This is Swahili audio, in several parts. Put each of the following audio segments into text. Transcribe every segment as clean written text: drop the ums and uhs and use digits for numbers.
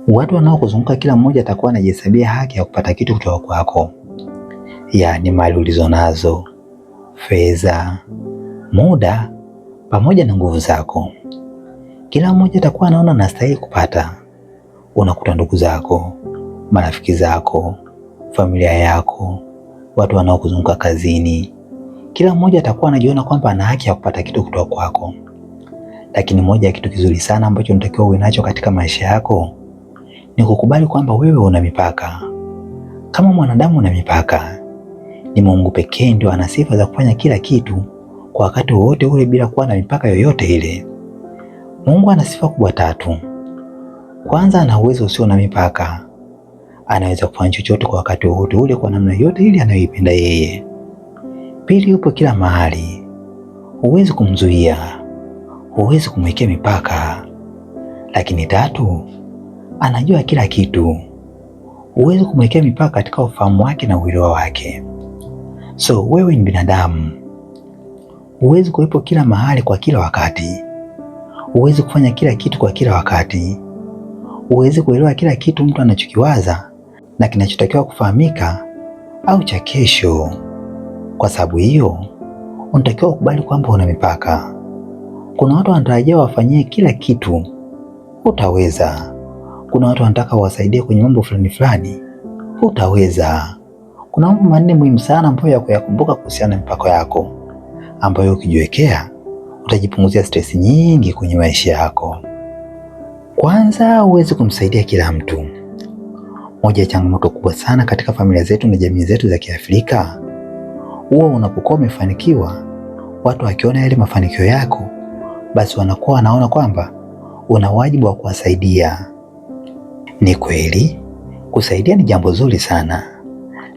Watu wanaokuzunguka kila mmoja atakuwa anajihesabia haki ya kupata kitu kutoka kwako, yaani mali ulizonazo, fedha, muda pamoja na nguvu zako. Kila mmoja atakuwa anaona anastahili kupata. Unakuta ndugu zako, marafiki zako, familia yako, watu wanaokuzunguka kazini, kila mmoja atakuwa anajiona kwamba ana haki ya kupata kitu kutoka kwako. Lakini moja ya kitu kizuri sana ambacho unatakiwa uwe nacho katika maisha yako ni kukubali kwamba wewe una mipaka. Kama mwanadamu una mipaka, ni Mungu pekee ndio ana sifa za kufanya kila kitu kwa wakati wowote ule bila kuwa na mipaka yoyote ile. Mungu ana sifa kubwa tatu. Kwanza, ana uwezo usio na mipaka. Anaweza kufanya chochote kwa wakati wowote ule kwa namna yote ile anayoipenda yeye. Pili, yupo kila mahali. Huwezi kumzuia, huwezi kumwekea mipaka. Lakini tatu, anajua kila kitu. Huwezi kumwekea mipaka katika ufahamu wake na uelewa wake. So wewe ni binadamu. Huwezi kuwepo kila mahali kwa kila wakati. Huwezi kufanya kila kitu kwa kila wakati. Huwezi kuelewa kila kitu mtu anachokiwaza na kinachotakiwa kufahamika au cha kesho. Kwa sababu hiyo, unatakiwa kukubali kwamba una mipaka. Kuna watu wanatarajia wafanyie kila kitu, hutaweza. Kuna watu wanataka wasaidie kwenye mambo fulani fulani, hutaweza. Kuna mambo manne muhimu sana ambayo ya kuyakumbuka kuhusiana na mipaka yako, ambayo ukijiwekea utajipunguzia stress nyingi kwenye maisha yako. Kwanza, huwezi kumsaidia kila mtu. Moja ya changamoto kubwa sana katika familia zetu na jamii zetu za Kiafrika, huwa unapokuwa umefanikiwa, watu wakiona yale mafanikio yako, basi wanakuwa wanaona kwamba una wajibu wa kuwasaidia. Ni kweli, kusaidia ni jambo zuri sana,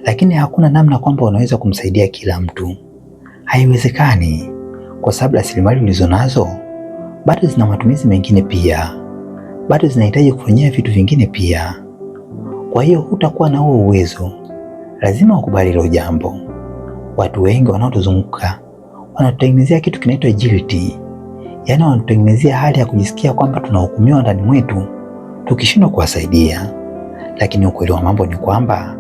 lakini hakuna namna kwamba unaweza kumsaidia kila mtu. Haiwezekani, kwa sababu rasilimali ulizonazo bado zina matumizi mengine pia, bado zinahitaji kufanyia vitu vingine pia. Kwa hiyo hutakuwa na huo uwezo. Lazima ukubali hilo jambo. Watu wengi wanaotuzunguka wanatutengenezea kitu kinaitwa guilt, yaani wanatutengenezea hali ya kujisikia kwamba tunahukumiwa ndani mwetu tukishindwa kuwasaidia. Lakini ukweli wa mambo ni kwamba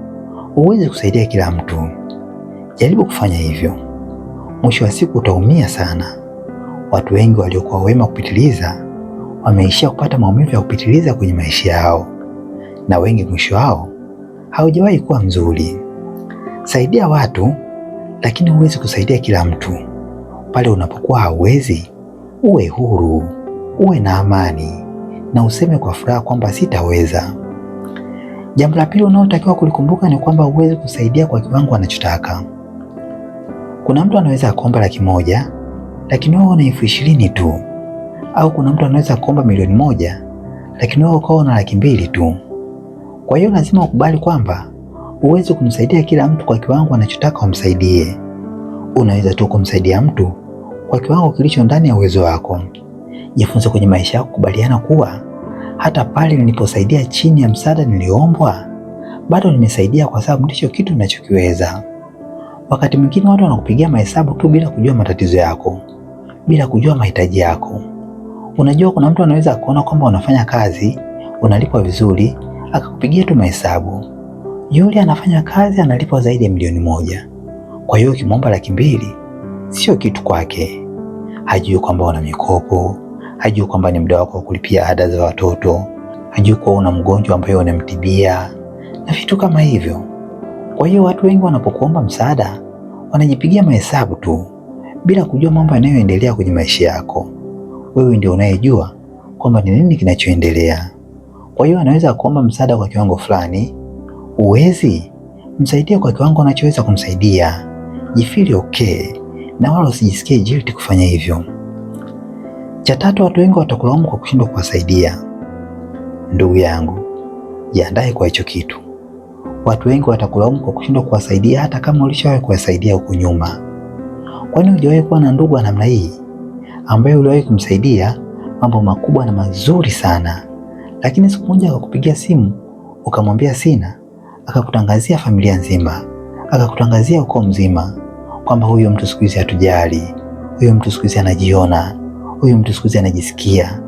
huwezi kusaidia kila mtu. Jaribu kufanya hivyo, mwisho wa siku utaumia sana. Watu wengi waliokuwa wema kupitiliza wameishia kupata maumivu ya kupitiliza kwenye maisha yao, na wengi mwisho wao haujawahi kuwa mzuri. Saidia watu, lakini huwezi kusaidia kila mtu. Pale unapokuwa hauwezi, uwe huru, uwe na amani, na useme kwa furaha kwamba sitaweza. Jambo la pili unaotakiwa kulikumbuka ni kwamba huwezi kusaidia kwa kiwango anachotaka. Kuna mtu anaweza kuomba 100,000 lakini wewe una 20,000 tu, au kuna mtu anaweza kuomba 1,000,000 lakini wewe uko na 200,000 tu. Kwa hiyo lazima ukubali kwamba huwezi kumsaidia kila mtu kwa kiwango anachotaka umsaidie. Unaweza tu kumsaidia mtu kwa kiwango kilicho ndani ya uwezo wako. Jifunze kwenye maisha yako kubaliana kuwa hata pale niliposaidia chini ya msaada niliombwa, bado nimesaidia kwa sababu ndicho kitu ninachokiweza. Wakati mwingine watu wanakupigia mahesabu tu bila kujua matatizo yako, bila kujua mahitaji yako. Unajua, kuna mtu anaweza kuona kwamba unafanya kazi, unalipwa vizuri, akakupigia tu mahesabu. Yule anafanya kazi analipwa zaidi ya 1,000,000. Kwa hiyo ukimwomba 200,000 sio kitu kwake. Hajui kwamba una mikopo, hajui kwamba ni muda wako wa kulipia ada za watoto, hajui kuwa una mgonjwa ambaye unamtibia na vitu kama hivyo. Kwa hiyo watu wengi wanapokuomba msaada wanajipigia mahesabu tu bila kujua mambo yanayoendelea kwenye maisha yako. Wewe ndio unayejua kwamba ni nini kinachoendelea. Kwa hiyo anaweza kuomba msaada kwa kiwango fulani, uwezi msaidia kwa kiwango anachoweza kumsaidia. Jifili okay, na wala usijisikie guilty kufanya hivyo. Cha tatu, watu wengi watakulaumu kwa kushindwa kuwasaidia. Ndugu yangu, jiandae kwa hicho kitu. Watu wengi watakulaumu kwa kushindwa kuwasaidia hata kama ulishawahi kuwasaidia huko nyuma. Kwani hujawahi kuwa na ndugu wa namna hii ambaye uliwahi kumsaidia mambo makubwa na mazuri sana, lakini siku moja akakupigia simu ukamwambia sina, akakutangazia familia nzima, akakutangazia ukoo mzima kwamba huyo mtu siku hizi hatujali, huyo mtu siku hizi anajiona, huyo mtu siku hizi anajisikia,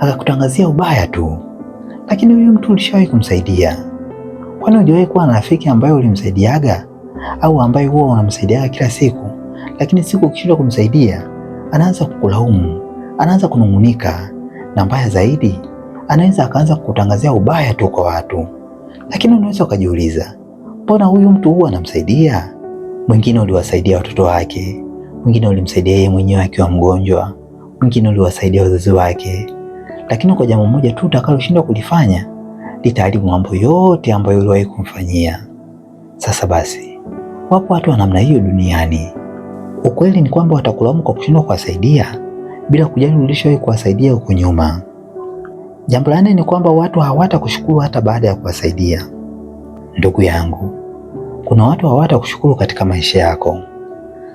akakutangazia ubaya tu. lakini huyu mtu ulishawahi kumsaidia. Kwani hujawahi kuwa na rafiki ambaye ulimsaidiaga au ambaye huwa unamsaidiaga kila siku, lakini siku ukishindwa kumsaidia anaanza kukulaumu, anaanza kunung'unika, na mbaya zaidi anaweza akaanza kukutangazia ubaya tu kwa watu. Lakini unaweza ukajiuliza, mbona huyu mtu huwa anamsaidia? Mwingine uliwasaidia watoto wake, mwingine ulimsaidia yeye mwenyewe akiwa mgonjwa, mwingine uliwasaidia wazazi wake, lakini kwa jambo moja tu utakaloshindwa kulifanya litaharibu mambo yote ambayo uliwahi kumfanyia. Sasa basi, wapo watu wa namna hiyo duniani. Ukweli ni kwamba watakulaumu kwa kushindwa kuwasaidia bila kujali ulishawahi kuwasaidia huko nyuma. Jambo la nne ni kwamba watu hawatakushukuru hata baada ya kuwasaidia. Ndugu yangu, kuna watu hawatakushukuru katika maisha yako.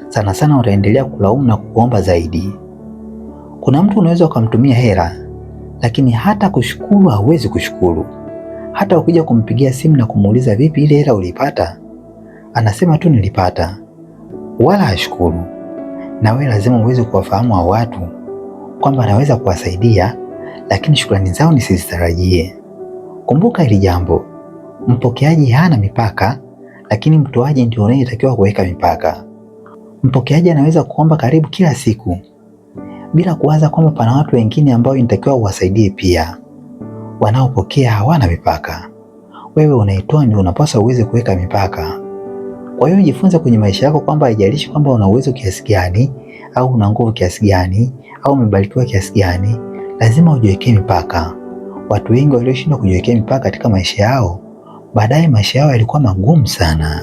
Sana sana wataendelea kulaumu na kukuomba zaidi. Kuna mtu unaweza ukamtumia hela, lakini hata kushukuru hawezi kushukuru. Hata ukija kumpigia simu na kumuuliza vipi ile hela ulipata, anasema tu nilipata, wala hashukuru. Na wewe lazima uweze kuwafahamu hao watu kwamba anaweza kuwasaidia, lakini shukrani zao nisizitarajie. Kumbuka hili jambo, mpokeaji hana mipaka, lakini mtoaji ndio anayetakiwa kuweka mipaka. Mpokeaji anaweza kuomba karibu kila siku bila kuwaza kwamba pana watu wengine ambao inatakiwa uwasaidie pia. Wanaopokea hawana mipaka. Wewe unaitoa ndio unapaswa uweze kuweka mipaka. Kwa hiyo jifunze kwenye maisha yako kwamba haijalishi kwamba una uwezo kiasi gani au una nguvu kiasi gani au umebarikiwa kiasi gani, lazima ujiwekee mipaka. Watu wengi walioshindwa kujiwekea mipaka katika maisha yao, baadaye maisha yao yalikuwa magumu sana.